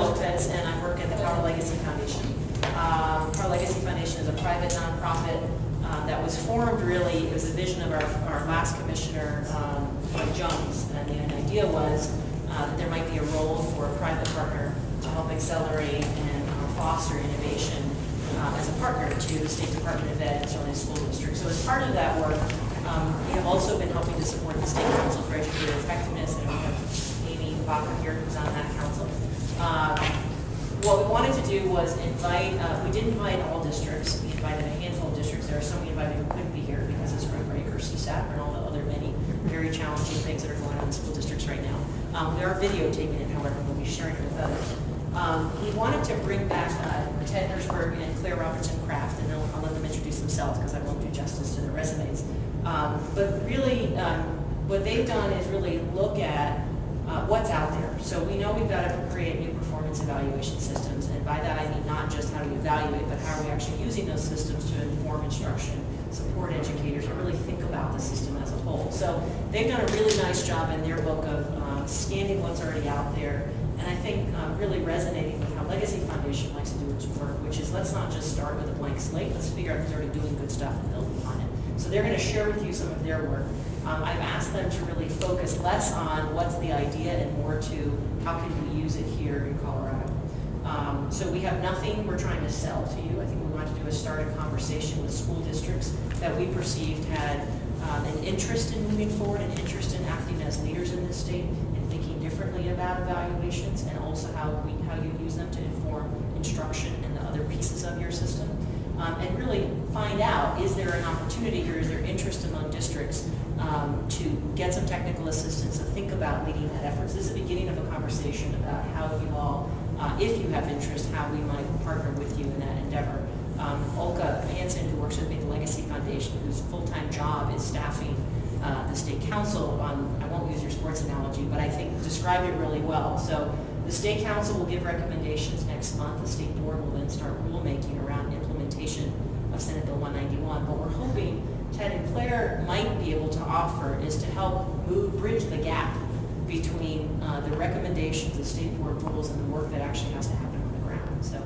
Lopez, and I work at the Power Legacy Foundation. Power Legacy Foundation is a private nonprofit that was formed really, it was a vision of our last commissioner, Mike Jones, and the idea was that there might be a role for a private partner to help accelerate and foster innovation as a partner to the State Department of Ed and certainly school districts. So as part of that work, we have also been helping to support the State Council for Educator Effectiveness, and we have Amy Bacher here who's on that council. What we wanted to do was invite, we didn't invite all districts, we invited a handful of districts. There are some we invited who couldn't be here because of spring break or CSAP and all the other many very challenging things that are going on in school districts right now. We are videotaping it, however, we'll be sharing it with others. We wanted to bring back Ted Hershberg and Claire Robertson-Kraft, and I'll let them introduce themselves because I won't do justice to their resumes. But really, what they've done is really look at what's out there. So we know we've got to create new performance evaluation systems, and by that I mean not just how do we evaluate, but how are we actually using those systems to inform instruction, support educators, and really think about the system as a whole. So they've done a really nice job in their book of scanning what's already out there, and I think really resonating with how Legacy Foundation likes to do its work, which is let's not just start with a blank slate, let's figure out who's already doing good stuff and build upon it. So they're going to share with you some of their work. I've asked them to really focus less on what's the idea and more to how can we use it here in Colorado. So we have nothing we're trying to sell to you. I think we want to do is start a conversation with school districts that we perceived had an interest in moving forward, an interest in acting as leaders in this state and thinking differently about evaluations, and also how you use them to inform instruction and the other pieces of your system. And really find out, is there an opportunity here, is there interest among districts to get some technical assistance to think about leading that efforts. This is the beginning of a conversation about how you all, if you have interest, how we might partner with you in that endeavor. Olga Hansen, who works with me at the Legacy Foundation, whose full-time job is staffing the state council on, I won't use your sports analogy, but I think described it really well. So the state council will give recommendations next month. The state board will then start rulemaking around implementation of Senate Bill 191. What we're hoping Ted and Claire might be able to offer is to help bridge the gap between the recommendations, the state board rules, and the work that actually has to happen on the ground. So